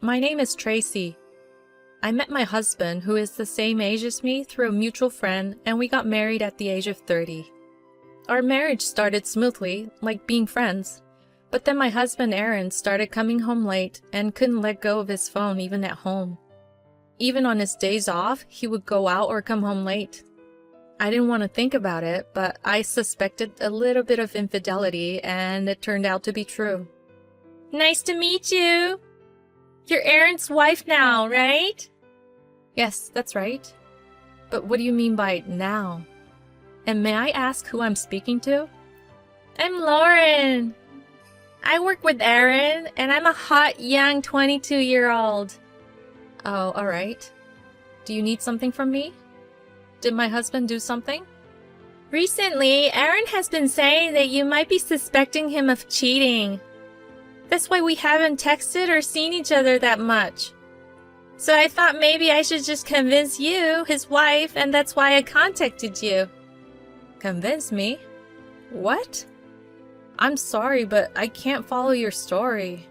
My name is Tracy. I met my husband, who is the same age as me, through a mutual friend, and we got married at the age of 30. Our marriage started smoothly, like being friends. But then my husband, Aaron, started coming home late and couldn't let go of his phone even at home. Even on his days off, he would go out or come home late. I didn't want to think about it, but I suspected a little bit of infidelity, and it turned out to be true. Nice to meet you. You're Aaron's wife now, right? Yes, that's right. But what do you mean by now? And may I ask who I'm speaking to? I'm Lauren. I work with Aaron, and I'm a hot, young 22-year-old. Oh, all right. Do you need something from me? Did my husband do something? Recently, Aaron has been saying that you might be suspecting him of cheating. That's why we haven't texted or seen each other that much. So I thought maybe I should just convince you, his wife, and that's why I contacted you. Convince me? What? I'm sorry, but I can't follow your story.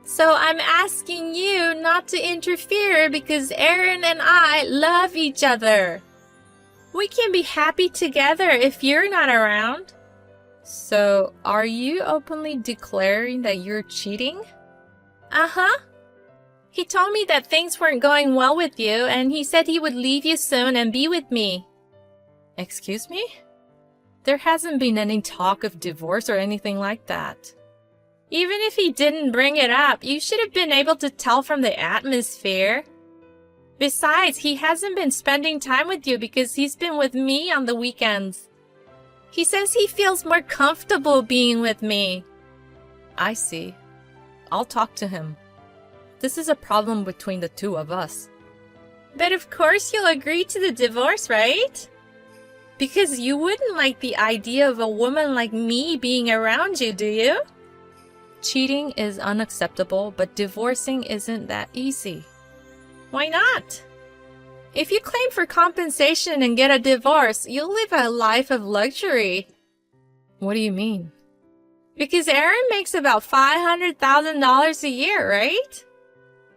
So I'm asking you not to interfere because Aaron and I love each other. We can be happy together if you're not around. So, are you openly declaring that you're cheating? Uh-huh. He told me that things weren't going well with you, and he said he would leave you soon and be with me. Excuse me? There hasn't been any talk of divorce or anything like that. Even if he didn't bring it up, you should have been able to tell from the atmosphere. Besides, he hasn't been spending time with you because he's been with me on the weekends. He says he feels more comfortable being with me. I see. I'll talk to him. This is a problem between the two of us. But of course you'll agree to the divorce, right? Because you wouldn't like the idea of a woman like me being around you, do you? Cheating is unacceptable, but divorcing isn't that easy. Why not? If you claim for compensation and get a divorce, you'll live a life of luxury. What do you mean? Because Aaron makes about $500,000 a year, right?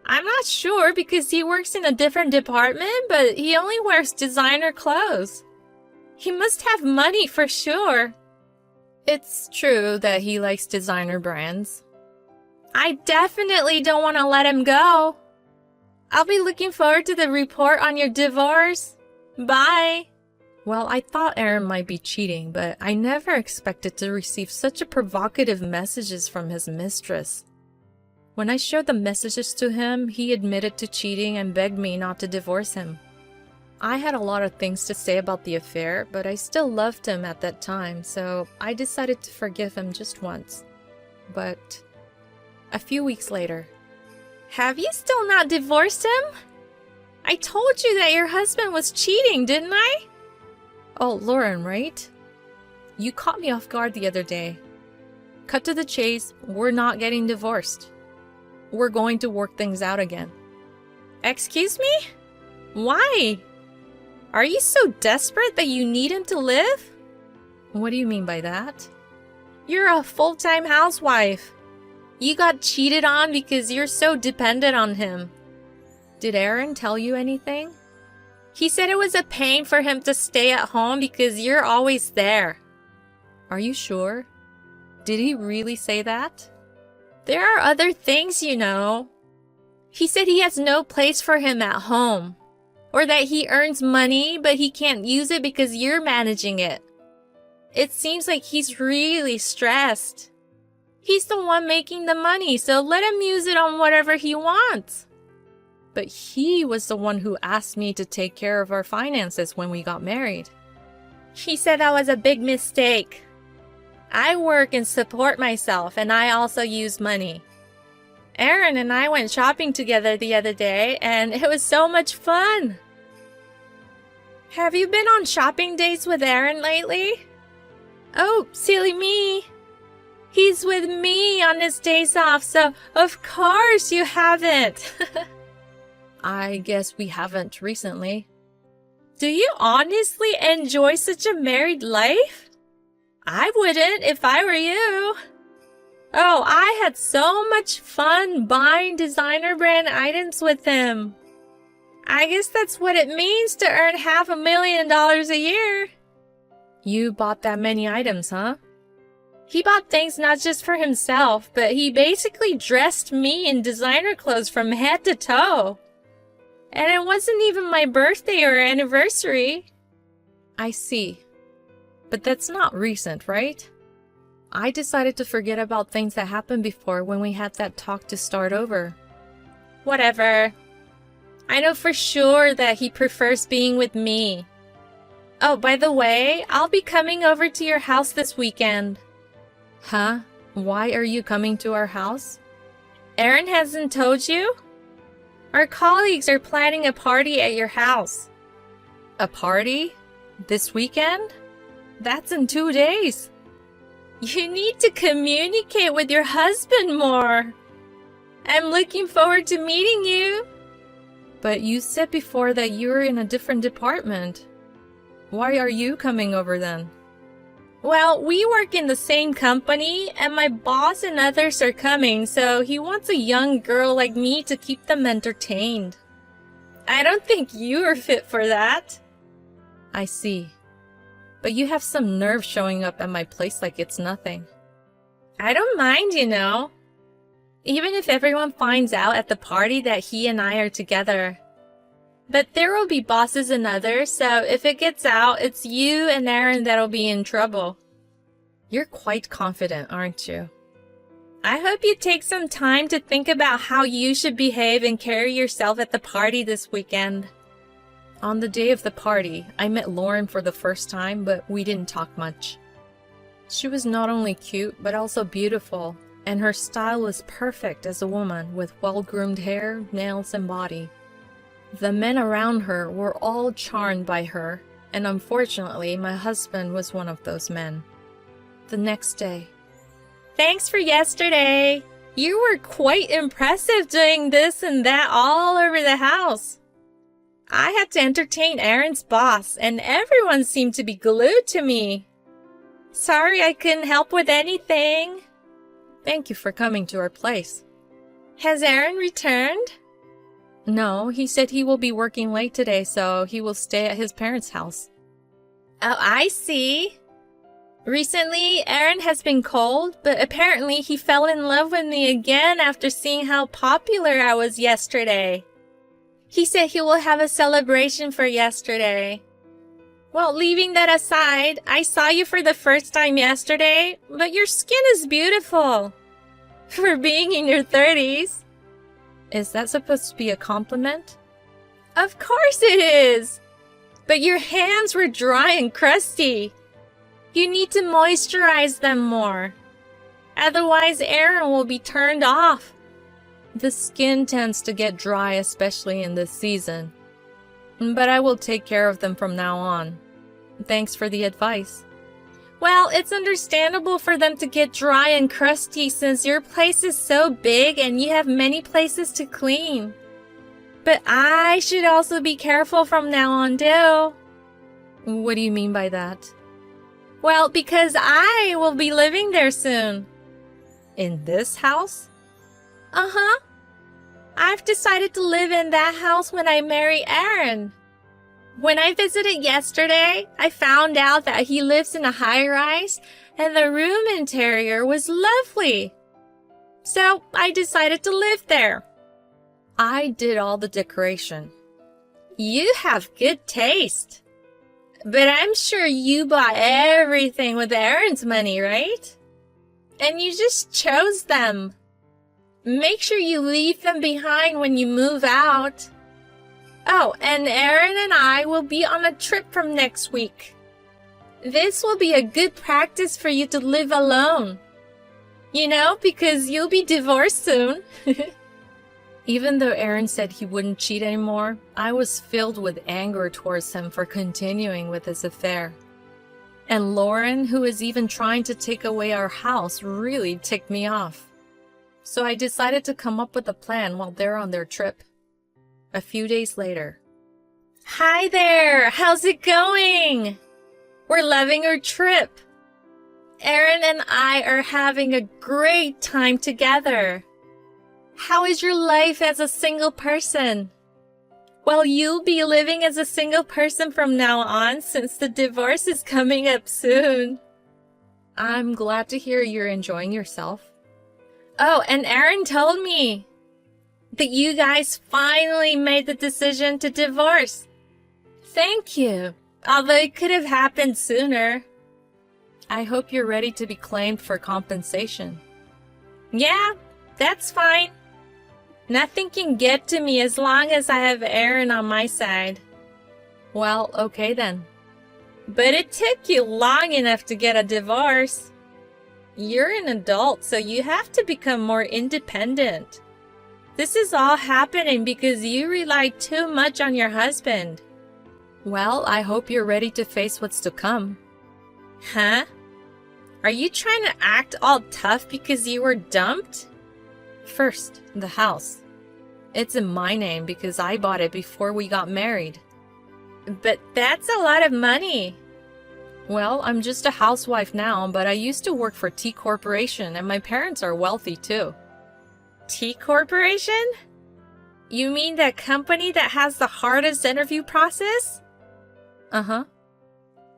I'm not sure because he works in a different department, but he only wears designer clothes. He must have money for sure. It's true that he likes designer brands. I definitely don't want to let him go. I'll be looking forward to the report on your divorce. Bye. Well, I thought Aaron might be cheating, but I never expected to receive such a provocative messages from his mistress. When I showed the messages to him, he admitted to cheating and begged me not to divorce him. I had a lot of things to say about the affair, but I still loved him at that time, so I decided to forgive him just once. But a few weeks later... Have you still not divorced him? I told you that your husband was cheating, didn't I? Oh, Lauren, right? You caught me off guard the other day. Cut to the chase, we're not getting divorced. We're going to work things out again. Excuse me? Why? Are you so desperate that you need him to live? What do you mean by that? You're a full-time housewife. You got cheated on because you're so dependent on him. Did Aaron tell you anything? He said it was a pain for him to stay at home because you're always there. Are you sure? Did he really say that? There are other things, you know. He said he has no place for him at home. Or that he earns money, but he can't use it because you're managing it. It seems like he's really stressed. He's the one making the money, so let him use it on whatever he wants. But he was the one who asked me to take care of our finances when we got married. He said that was a big mistake. I work and support myself, and I also use money. Aaron and I went shopping together the other day, and it was so much fun. Have you been on shopping dates with Aaron lately? Oh, silly me. He's with me on his days off, so of course you haven't. I guess we haven't recently. Do you honestly enjoy such a married life? I wouldn't if I were you. Oh, I had so much fun buying designer brand items with him. I guess that's what it means to earn $500,000 a year. You bought that many items, huh? He bought things not just for himself, but he basically dressed me in designer clothes from head to toe. And it wasn't even my birthday or anniversary. I see. But that's not recent, right? I decided to forget about things that happened before when we had that talk to start over. Whatever. I know for sure that he prefers being with me. Oh, by the way, I'll be coming over to your house this weekend. Huh? Why are you coming to our house? Aaron hasn't told you? Our colleagues are planning a party at your house. A party? This weekend? That's in 2 days. You need to communicate with your husband more. I'm looking forward to meeting you. But you said before that you're in a different department. Why are you coming over then? Well, we work in the same company, and my boss and others are coming, so he wants a young girl like me to keep them entertained. I don't think you are fit for that. I see. But you have some nerve showing up at my place like it's nothing. I don't mind, you know. Even if everyone finds out at the party that he and I are together. But there will be bosses and others, so if it gets out, it's you and Aaron that'll be in trouble. You're quite confident, aren't you? I hope you take some time to think about how you should behave and carry yourself at the party this weekend. On the day of the party, I met Lauren for the first time, but we didn't talk much. She was not only cute, but also beautiful, and her style was perfect as a woman with well-groomed hair, nails, and body. The men around her were all charmed by her, and unfortunately, my husband was one of those men. The next day. Thanks for yesterday. You were quite impressive doing this and that all over the house. I had to entertain Aaron's boss, and everyone seemed to be glued to me. Sorry I couldn't help with anything. Thank you for coming to our place. Has Aaron returned? No, he said he will be working late today, so he will stay at his parents' house. Oh, I see. Recently, Aaron has been cold, but apparently he fell in love with me again after seeing how popular I was yesterday. He said he will have a celebration for yesterday. Well, leaving that aside, I saw you for the first time yesterday, but your skin is beautiful. For being in your 30s. Is that supposed to be a compliment? Of course it is! But your hands were dry and crusty. You need to moisturize them more. Otherwise, Aaron will be turned off. The skin tends to get dry, especially in this season. But I will take care of them from now on. Thanks for the advice. Well, it's understandable for them to get dry and crusty since your place is so big and you have many places to clean. But I should also be careful from now on too. What do you mean by that? Well, because I will be living there soon. In this house? Uh-huh. I've decided to live in that house when I marry Aaron. When I visited yesterday, I found out that he lives in a high-rise and the room interior was lovely. So I decided to live there. I did all the decoration. You have good taste. But I'm sure you bought everything with Aaron's money, right? And you just chose them. Make sure you leave them behind when you move out. Oh, and Aaron and I will be on a trip from next week. This will be a good practice for you to live alone. You know, because you'll be divorced soon. Even though Aaron said he wouldn't cheat anymore, I was filled with anger towards him for continuing with his affair. And Lauren, who is even trying to take away our house, really ticked me off. So I decided to come up with a plan while they're on their trip. A few days later. Hi there! How's it going? We're loving our trip. Aaron and I are having a great time together. How is your life as a single person? Well, you'll be living as a single person from now on since the divorce is coming up soon. I'm glad to hear you're enjoying yourself. Oh, and Aaron told me that you guys finally made the decision to divorce. Thank you, although it could have happened sooner. I hope you're ready to be claimed for compensation. Yeah, that's fine. Nothing can get to me as long as I have Aaron on my side. Well, okay then. But it took you long enough to get a divorce. You're an adult, so you have to become more independent. This is all happening because you rely too much on your husband. Well, I hope you're ready to face what's to come. Huh? Are you trying to act all tough because you were dumped? First, the house. It's in my name because I bought it before we got married. But that's a lot of money. Well, I'm just a housewife now, but I used to work for T Corporation and my parents are wealthy too. T Corporation? You mean that company that has the hardest interview process? Uh-huh.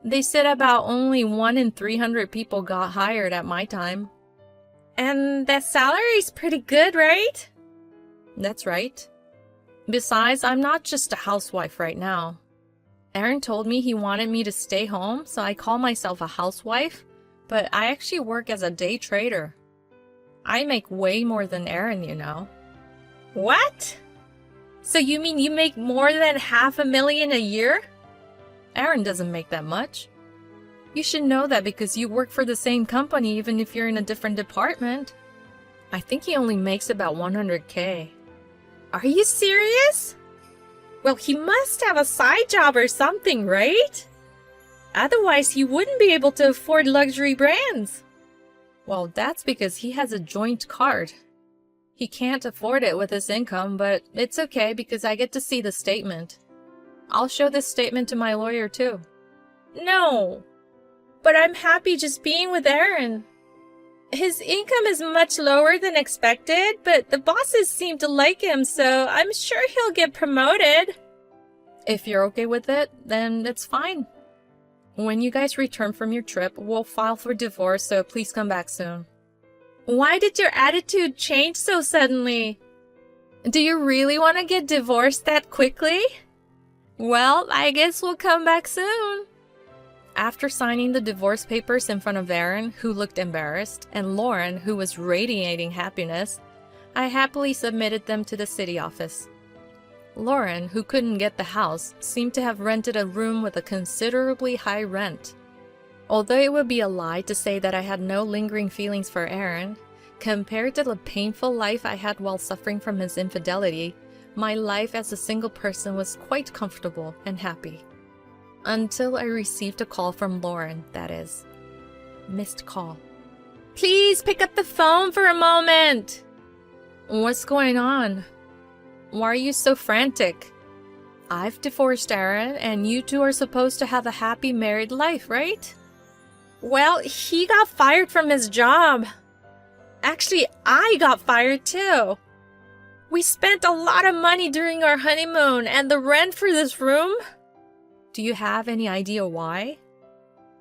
They said about only 1 in 300 people got hired at my time. And the salary's pretty good, right? That's right. Besides, I'm not just a housewife right now. Aaron told me he wanted me to stay home, so I call myself a housewife, but I actually work as a day trader. I make way more than Aaron, you know. What? So you mean you make more than $500,000 a year? Aaron doesn't make that much. You should know that because you work for the same company even if you're in a different department. I think he only makes about $100K. Are you serious? Well, he must have a side job or something, right? Otherwise, he wouldn't be able to afford luxury brands. Well, that's because he has a joint card. He can't afford it with his income, but it's okay because I get to see the statement. I'll show this statement to my lawyer too. No, but I'm happy just being with Aaron. His income is much lower than expected, but the bosses seem to like him, so I'm sure he'll get promoted. If you're okay with it, then it's fine. When you guys return from your trip, we'll file for divorce, so please come back soon. Why did your attitude change so suddenly? Do you really want to get divorced that quickly? Well, I guess we'll come back soon. After signing the divorce papers in front of Aaron, who looked embarrassed, and Lauren, who was radiating happiness, I happily submitted them to the city office. Lauren, who couldn't get the house, seemed to have rented a room with a considerably high rent. Although it would be a lie to say that I had no lingering feelings for Aaron, compared to the painful life I had while suffering from his infidelity, my life as a single person was quite comfortable and happy. Until I received a call from Lauren, that is. Missed call. Please pick up the phone for a moment! What's going on? Why are you so frantic? I've divorced Aaron, and you two are supposed to have a happy married life, right? Well, he got fired from his job. Actually, I got fired too. We spent a lot of money during our honeymoon, and the rent for this room? Do you have any idea why?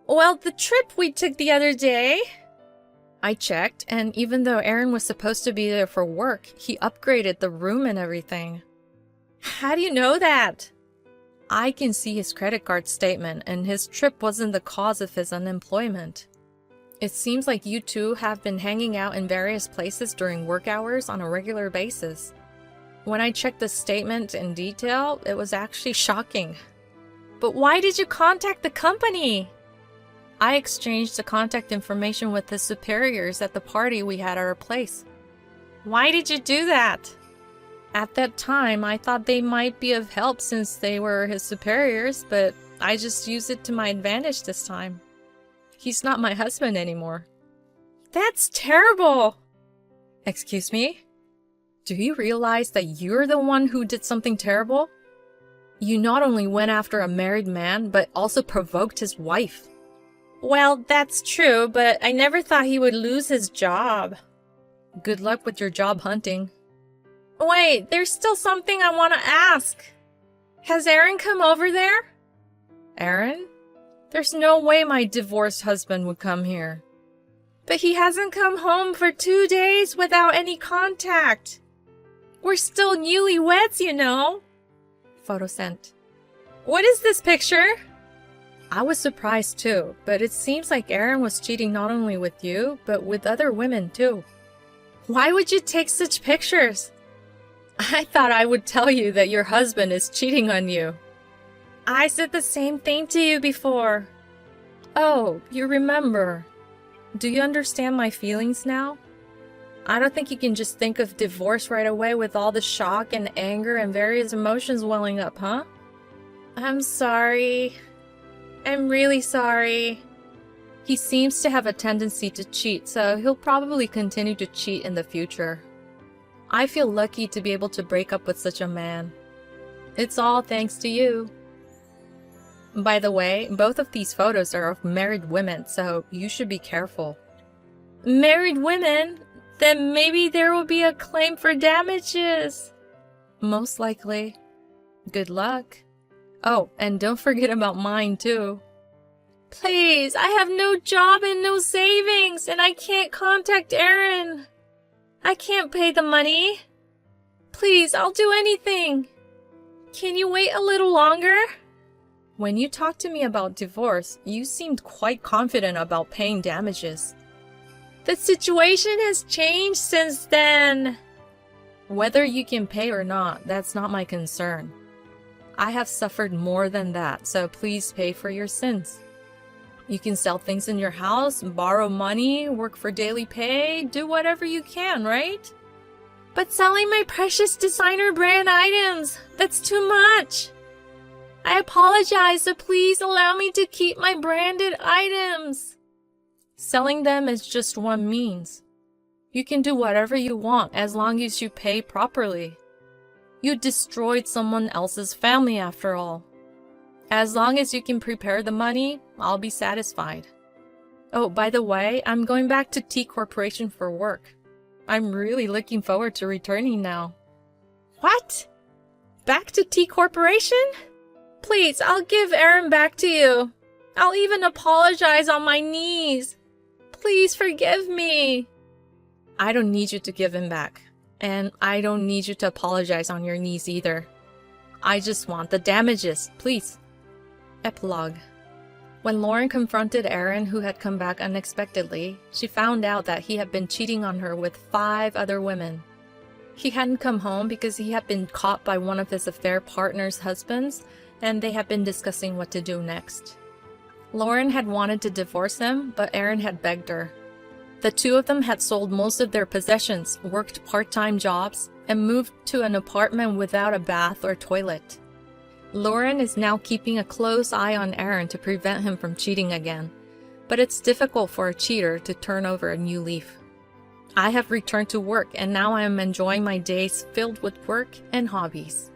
Well, the trip we took the other day. I checked, and even though Aaron was supposed to be there for work, he upgraded the room and everything. How do you know that? I can see his credit card statement, and his trip wasn't the cause of his unemployment. It seems like you two have been hanging out in various places during work hours on a regular basis. When I checked the statement in detail, it was actually shocking. But why did you contact the company? I exchanged the contact information with his superiors at the party we had at our place. Why did you do that? At that time, I thought they might be of help since they were his superiors, but I just used it to my advantage this time. He's not my husband anymore. That's terrible! Excuse me? Do you realize that you're the one who did something terrible? You not only went after a married man, but also provoked his wife. Well, that's true, but I never thought he would lose his job. Good luck with your job hunting. Wait, there's still something I want to ask. Has Aaron come over there? Aaron? There's no way my divorced husband would come here. But he hasn't come home for 2 days without any contact. We're still newlyweds, you know. Photo sent. What is this picture? I was surprised too, but it seems like Aaron was cheating not only with you, but with other women too. Why would you take such pictures? I thought I would tell you that your husband is cheating on you. I said the same thing to you before. Oh, you remember. Do you understand my feelings now? I don't think you can just think of divorce right away with all the shock and anger and various emotions welling up, huh? I'm sorry. I'm really sorry. He seems to have a tendency to cheat, so he'll probably continue to cheat in the future. I feel lucky to be able to break up with such a man. It's all thanks to you. By the way, both of these photos are of married women, so you should be careful. Married women? Then maybe there will be a claim for damages. Most likely. Good luck. Oh, and don't forget about mine too. Please, I have no job and no savings, and I can't contact Aaron. I can't pay the money. Please, I'll do anything. Can you wait a little longer? When you talked to me about divorce, you seemed quite confident about paying damages. The situation has changed since then. Whether you can pay or not, that's not my concern. I have suffered more than that, so please pay for your sins. You can sell things in your house, borrow money, work for daily pay, do whatever you can, right? But selling my precious designer brand items, that's too much. I apologize, so please allow me to keep my branded items. Selling them is just one means. You can do whatever you want as long as you pay properly. You destroyed someone else's family after all. As long as you can prepare the money, I'll be satisfied. Oh, by the way, I'm going back to T Corporation for work. I'm really looking forward to returning now. What? Back to T Corporation? Please, I'll give Aaron back to you. I'll even apologize on my knees. Please forgive me. I don't need you to give him back. And I don't need you to apologize on your knees either. I just want the damages, please. Epilogue. When Lauren confronted Aaron, who had come back unexpectedly, she found out that he had been cheating on her with 5 other women. He hadn't come home because he had been caught by one of his affair partner's husbands, and they had been discussing what to do next. Lauren had wanted to divorce him, but Aaron had begged her. The two of them had sold most of their possessions, worked part-time jobs, and moved to an apartment without a bath or toilet. Lauren is now keeping a close eye on Aaron to prevent him from cheating again, but it's difficult for a cheater to turn over a new leaf. I have returned to work, and now I am enjoying my days filled with work and hobbies.